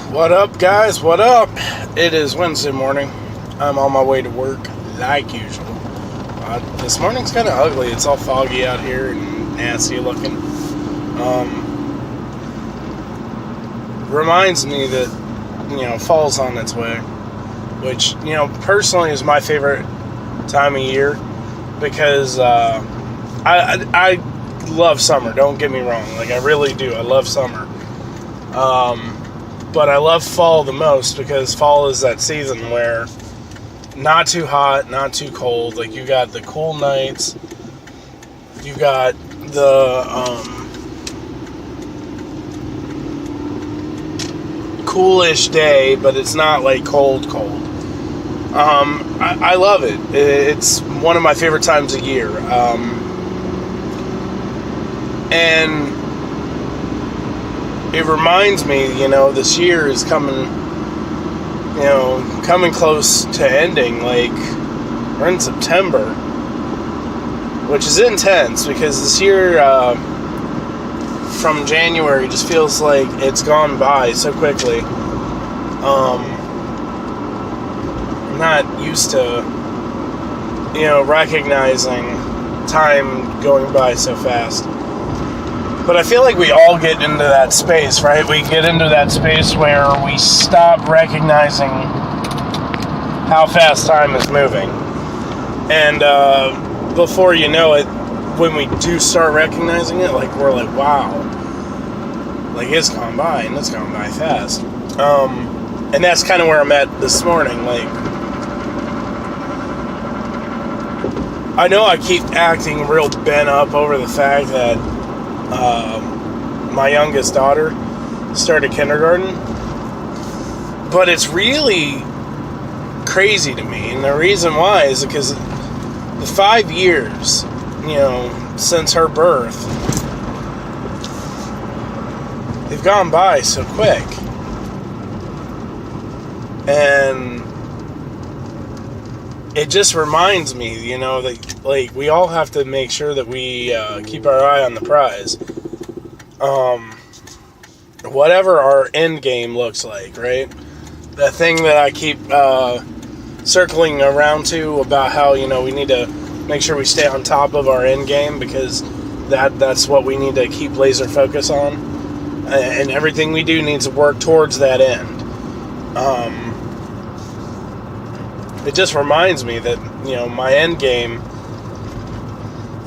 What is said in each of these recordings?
What up, guys? What up? It is Wednesday morning. I'm on my way to work, like usual. This morning's kind of ugly. It's all foggy out here and nasty looking. Reminds me that, fall's on its way. Which, personally is my favorite time of year. Because I love summer, don't get me wrong. Like, I really do. I love summer. But I love fall the most because fall is that season where not too hot, not too cold. Like, you got the cool nights. You got the coolish day, but it's not like cold. I love it. It's one of my favorite times of year. And it reminds me, this year is coming close to ending. Like, we're in September, which is intense because this year, from January, just feels like it's gone by so quickly. I'm not used to, recognizing time going by so fast. But I feel like we all get into that space, right? We get into that space where we stop recognizing how fast time is moving. And before you know it, when we do start recognizing it, like, we're like, wow. Like, it's gone by, and it's gone by fast. And that's kind of where I'm at this morning. Like, I know I keep acting real bent up over the fact that my youngest daughter started kindergarten, but it's really crazy to me, and the reason why is because the 5 years, since her birth, they've gone by so quick, and it just reminds me, that, like, we all have to make sure that we keep our eye on the prize. Whatever our end game looks like, right? The thing that I keep circling around to about how, we need to make sure we stay on top of our end game because that's what we need to keep laser focus on. And everything we do needs to work towards that end. It just reminds me that, my end game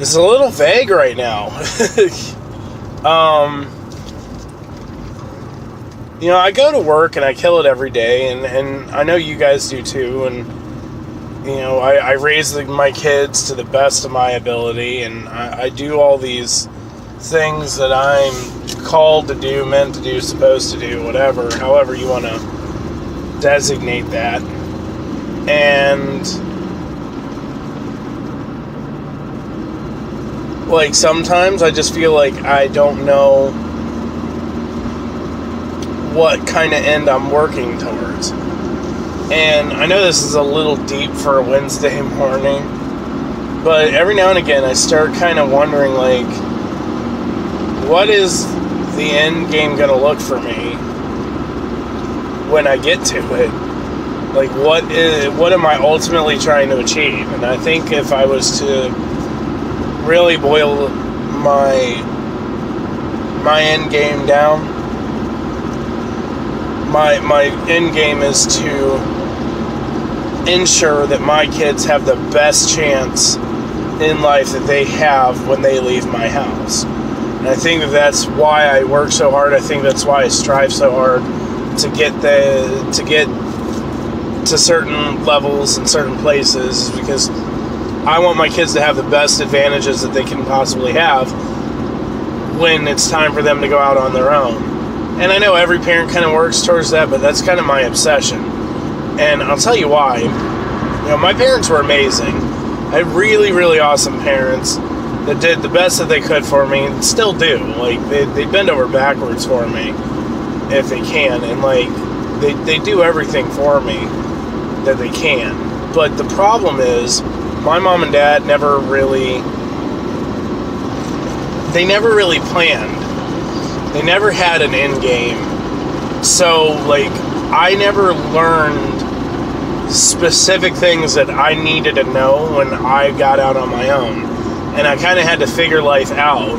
is a little vague right now. I go to work and I kill it every day, and I know you guys do too, and, I raise my kids to the best of my ability, and I do all these things that I'm called to do, meant to do, supposed to do, whatever, however you want to designate that. And like, sometimes I just feel like I don't know what kind of end I'm working towards. And I know this is a little deep for a Wednesday morning, but every now and again I start kind of wondering, like, what is the end game going to look for me when I get to it? Like, what am I ultimately trying to achieve? And I think if I was to really boil my end game down, my end game is to ensure that my kids have the best chance in life that they have when they leave my house. And I think that's why I work so hard. I think that's why I strive so hard to get to certain levels and certain places, because I want my kids to have the best advantages that they can possibly have when it's time for them to go out on their own. And I know every parent kind of works towards that, but that's kind of my obsession. And I'll tell you why. My parents were amazing. I had really, really awesome parents that did the best that they could for me, and still do. Like, they bend over backwards for me if they can, and, like, they do everything for me that they can. But the problem is, my mom and dad never really planned. They never had an end game So, like, I never learned specific things that I needed to know when I got out on my own. And I kind of had to figure life out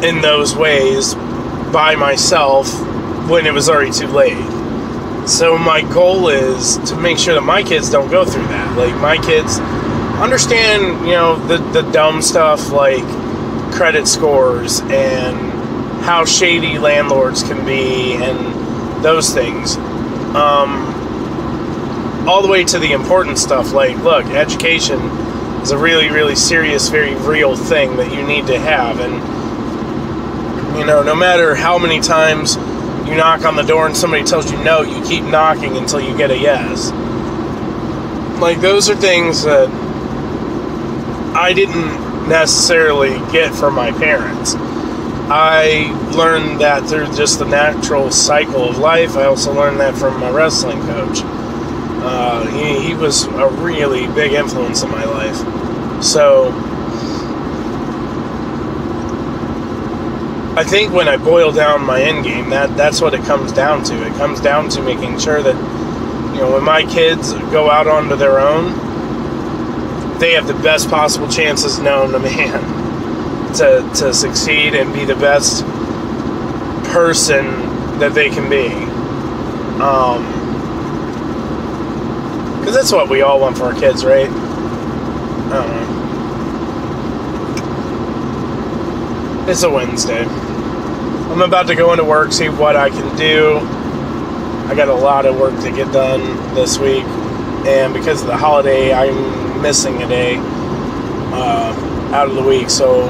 in those ways by myself when it was already too late. So my goal is to make sure that my kids don't go through that. Like, my kids understand, the dumb stuff like credit scores and how shady landlords can be and those things. All the way to the important stuff like, look, education is a really, really serious, very real thing that you need to have. And, no matter how many times you knock on the door and somebody tells you no, you keep knocking until you get a yes. Like, those are things that I didn't necessarily get from my parents. I learned that through just the natural cycle of life. I also learned that from my wrestling coach. He was a really big influence in my life. So, I think when I boil down my end game, that's what it comes down to. It comes down to making sure that, when my kids go out onto their own, they have the best possible chances known to man to succeed and be the best person that they can be. Because that's what we all want for our kids, right? I don't know. It's a Wednesday. I'm about to go into work, see what I can do. I got a lot of work to get done this week. And because of the holiday, I'm missing a day out of the week. So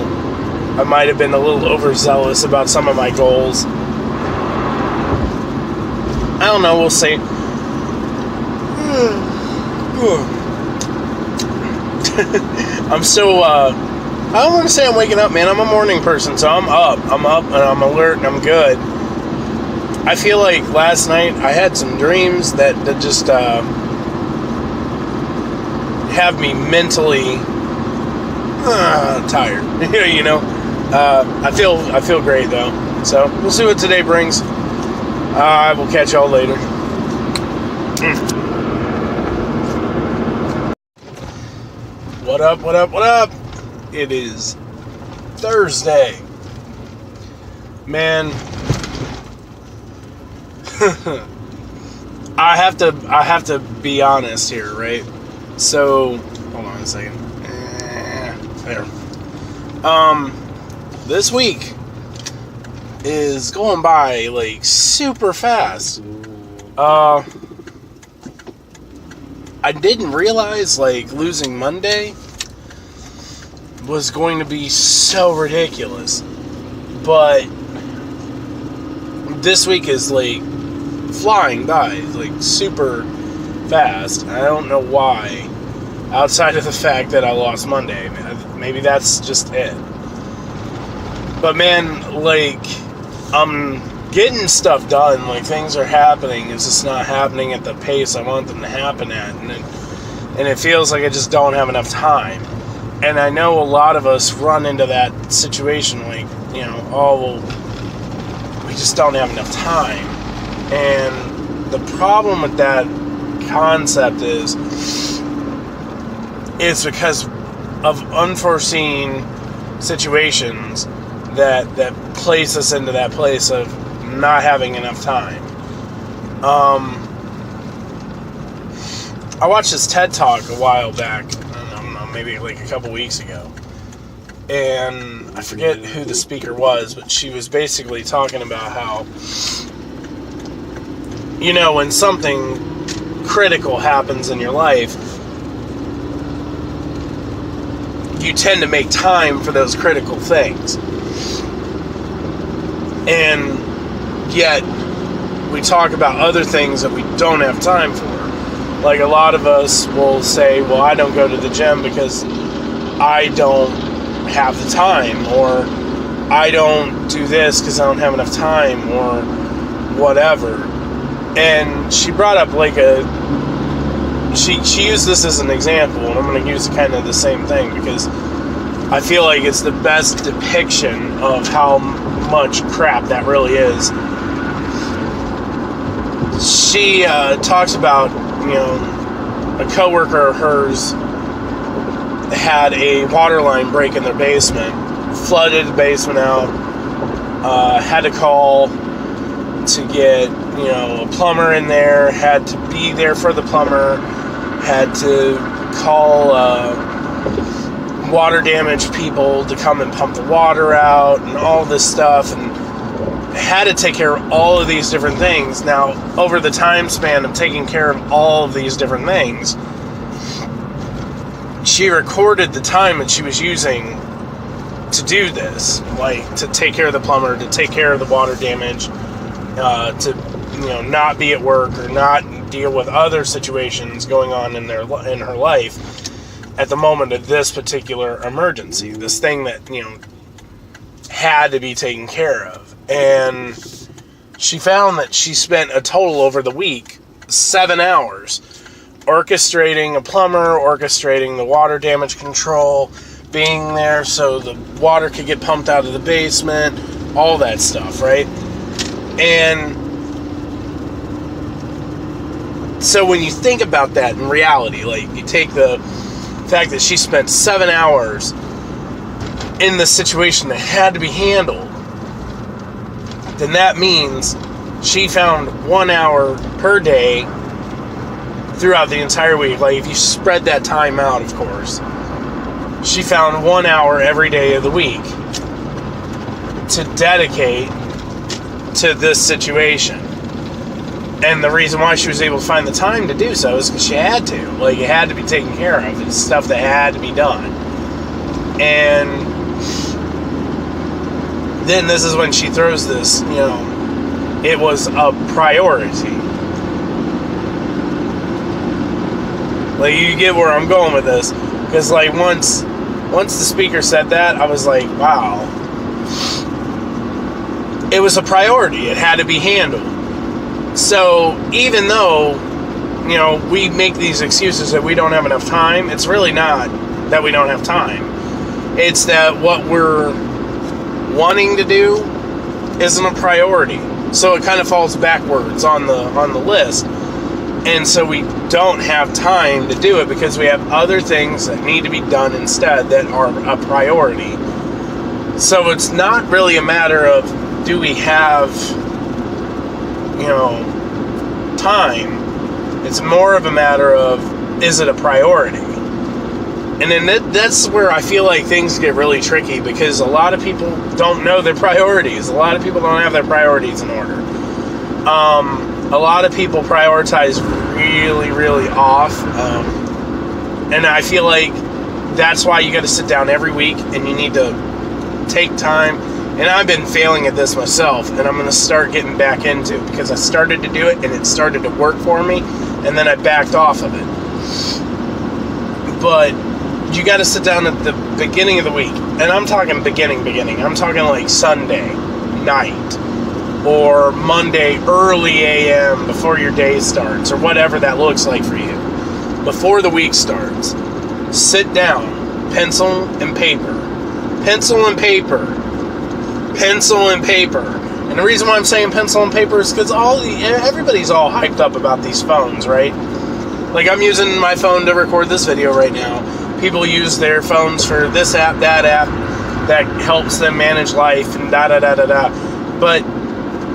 I might have been a little overzealous about some of my goals. I don't know, we'll see. I'm so, I don't want to say I'm waking up, man. I'm a morning person, so I'm up and I'm alert and I'm good. I feel like last night I had some dreams that just have me mentally tired. I feel great though. So we'll see what today brings. I will catch y'all later. What up, what up, what up? It is Thursday. Man, I have to be honest here, right? So, hold on a second. There. This week is going by like super fast. I didn't realize like losing Monday was going to be so ridiculous, but this week is like flying by, like super fast. I don't know why, outside of the fact that I lost Monday. Maybe that's just it. But man, like, I'm getting stuff done. Like, things are happening. It's just not happening at the pace I want them to happen at, and it feels like I just don't have enough time. And I know a lot of us run into that situation, like, we just don't have enough time. And the problem with that concept is because of unforeseen situations that place us into that place of not having enough time. I watched this TED Talk a while back. I don't know, maybe like a couple weeks ago. And I forget who the speaker was, but she was basically talking about how, when something critical happens in your life, you tend to make time for those critical things. And yet, we talk about other things that we don't have time for. Like, a lot of us will say, well, I don't go to the gym because I don't have the time, or I don't do this because I don't have enough time, or whatever. And she brought up like she used this as an example, and I'm going to use kind of the same thing because I feel like it's the best depiction of how much crap that really is. she talks about, a coworker of hers had a water line break in their basement, flooded the basement out, had to call to get, a plumber in there, had to be there for the plumber, had to call water damaged people to come and pump the water out and all this stuff, and had to take care of all of these different things. Now, over the time span of taking care of all of these different things, she recorded the time that she was using to do this, like to take care of the plumber, to take care of the water damage, to not be at work or not deal with other situations going on in her life at the moment of this particular emergency, this thing that had to be taken care of. And she found that she spent a total over the week 7 hours orchestrating a plumber, orchestrating the water damage control, being there so the water could get pumped out of the basement, all that stuff, right? And so when you think about that in reality, like you take the fact that she spent 7 hours in the situation that had to be handled, then that means she found 1 hour per day throughout the entire week. Like if you spread that time out, of course, she found 1 hour every day of the week to dedicate to this situation. And the reason why she was able to find the time to do so is because she had to. Like, it had to be taken care of. It's stuff that had to be done. And then this is when she throws this, it was a priority. Like, you get where I'm going with this. Because, like, once the speaker said that, I was like, wow. It was a priority. It had to be handled. So, even though, we make these excuses that we don't have enough time, it's really not that we don't have time. It's that what we're wanting to do isn't a priority. So it kind of falls backwards on the list. And so we don't have time to do it because we have other things that need to be done instead that are a priority. So it's not really a matter of do we have, time. It's more of a matter of is it a priority? And then that's where I feel like things get really tricky because a lot of people don't know their priorities. A lot of people don't have their priorities in order. A lot of people prioritize really, really off. And I feel like that's why you got to sit down every week and you need to take time. And I've been failing at this myself, and I'm going to start getting back into it because I started to do it and it started to work for me, and then I backed off of it. But you got to sit down at the beginning of the week, and I'm talking beginning. I'm talking like Sunday night or Monday early AM before your day starts or whatever that looks like for you. Before the week starts, sit down, pencil and paper. Pencil and paper. Pencil and paper. And the reason why I'm saying pencil and paper is because everybody's all hyped up about these phones, right? Like I'm using my phone to record this video right now. People use their phones for this app, that helps them manage life and da-da-da-da-da. But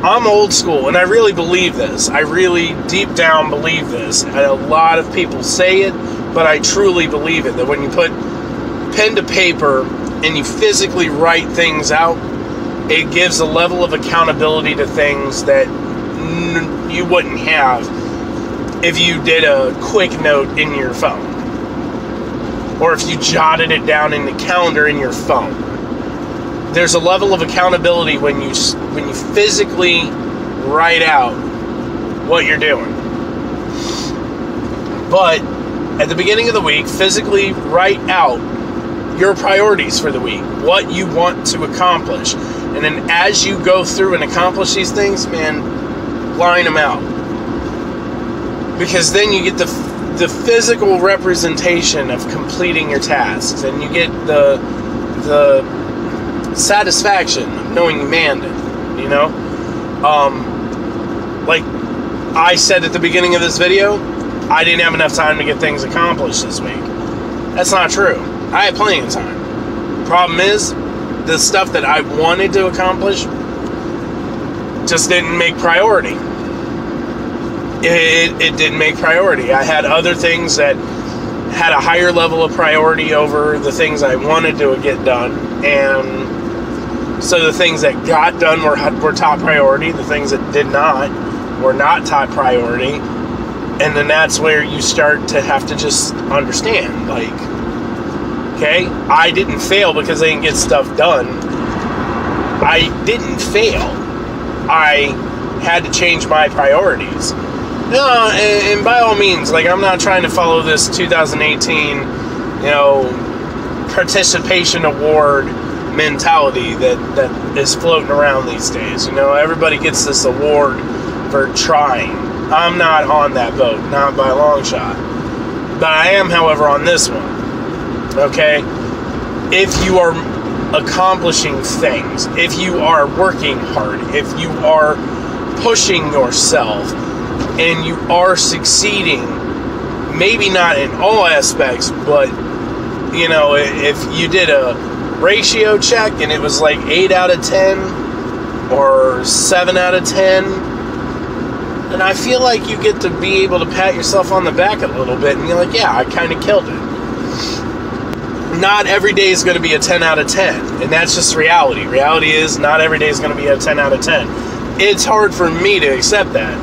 I'm old school, and I really believe this. I really deep down believe this. And a lot of people say it, but I truly believe it, that when you put pen to paper and you physically write things out, it gives a level of accountability to things that you wouldn't have if you did a quick note in your phone. Or if you jotted it down in the calendar in your phone. There's a level of accountability when you physically write out what you're doing. But at the beginning of the week, physically write out your priorities for the week, what you want to accomplish. And then as you go through and accomplish these things, man, line them out. Because then you get the physical representation of completing your tasks, and you get the satisfaction of knowing you manned it, Like I said at the beginning of this video, I didn't have enough time to get things accomplished this week. That's not true. I had plenty of time. Problem is, the stuff that I wanted to accomplish just didn't make priority. It didn't make priority. I had other things that had a higher level of priority over the things I wanted to get done, and so the things that got done were top priority. The things that did not were not top priority, and then that's where you start to have to just understand, like, okay, I didn't fail because I didn't get stuff done. I didn't fail. I had to change my priorities. No, and by all means, like, I'm not trying to follow this 2018, participation award mentality that is floating around these days. Everybody gets this award for trying. I'm not on that boat, not by a long shot. But I am, however, on this one. Okay? If you are accomplishing things, if you are working hard, if you are pushing yourself, and you are succeeding, maybe not in all aspects, but, if you did a ratio check and it was like 8 out of 10 or 7 out of 10, then I feel like you get to be able to pat yourself on the back a little bit and you're like, yeah, I kind of killed it. Not every day is going to be a 10 out of 10, and that's just reality. Reality is not every day is going to be a 10 out of 10. It's hard for me to accept that,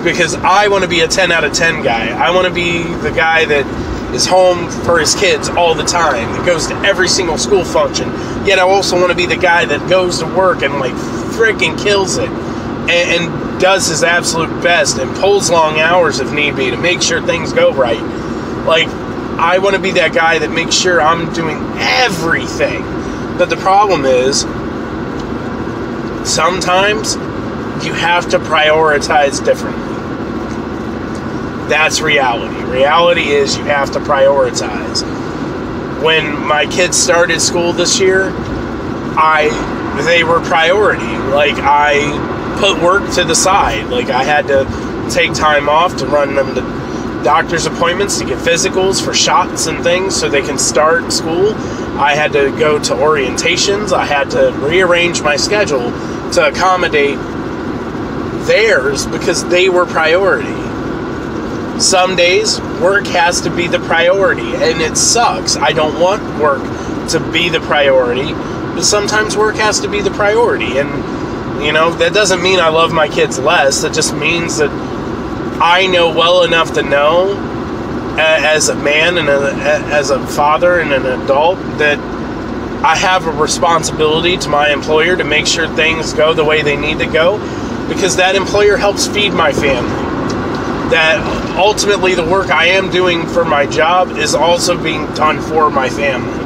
because I want to be a 10 out of 10 guy. I want to be the guy that is home for his kids all the time, that goes to every single school function. Yet I also want to be the guy that goes to work and, like, freaking kills it and does his absolute best and pulls long hours if need be to make sure things go right. Like, I want to be that guy that makes sure I'm doing everything. But the problem is, sometimes you have to prioritize differently. That's reality. Reality is you have to prioritize. When my kids started school this year, they were priority. Like, I put work to the side. Like, I had to take time off to run them to doctor's appointments, to get physicals for shots and things so they can start school. I had to go to orientations. I had to rearrange my schedule to accommodate theirs because they were priority. Some days, work has to be the priority, and it sucks. I don't want work to be the priority, but sometimes work has to be the priority. And, that doesn't mean I love my kids less. That just means that I know well enough to know, as a man and as a father and an adult, that I have a responsibility to my employer to make sure things go the way they need to go, because that employer helps feed my family. That ultimately the work I am doing for my job is also being done for my family.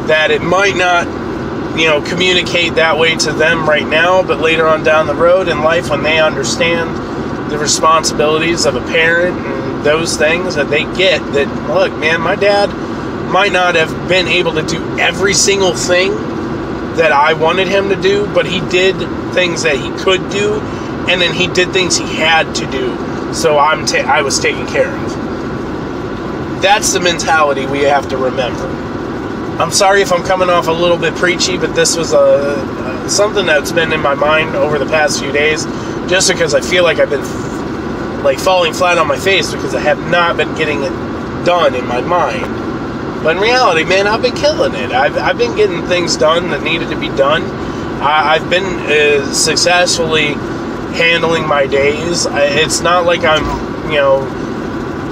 That it might not, communicate that way to them right now, but later on down the road in life, when they understand the responsibilities of a parent and those things that they get, that, look, man, my dad might not have been able to do every single thing that I wanted him to do, but he did things that he could do, and then he did things he had to do, so I was taken care of. That's the mentality we have to remember. I'm sorry if I'm coming off a little bit preachy, but this was something that's been in my mind over the past few days, just because I feel like I've been falling flat on my face because I have not been getting it done in my mind. But in reality, man, I've been killing it. I've been getting things done that needed to be done. I've been successfully handling my days. It's not like I'm,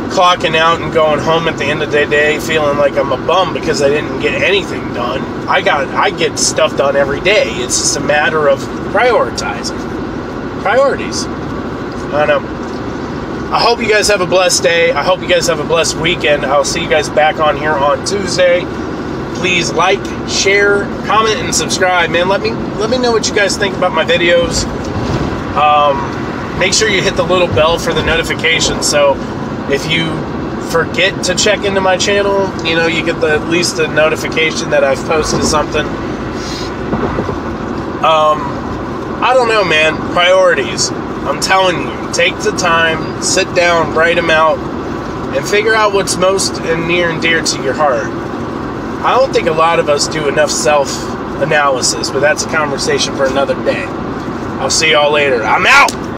clocking out and going home at the end of the day feeling like I'm a bum because I didn't get anything done. I get stuff done every day. It's just a matter of prioritizing. Priorities. I don't know. I hope you guys have a blessed day. I hope you guys have a blessed weekend. I'll see you guys back on here on Tuesday. Please like, share, comment, and subscribe. Man, let me know what you guys think about my videos. Make sure you hit the little bell for the notifications, so if you forget to check into my channel, you get at least the notification that I've posted something. I don't know, man. Priorities. I'm telling you, take the time, sit down, write them out, and figure out what's most near and dear to your heart. I don't think a lot of us do enough self-analysis, but that's a conversation for another day. I'll see y'all later. I'm out!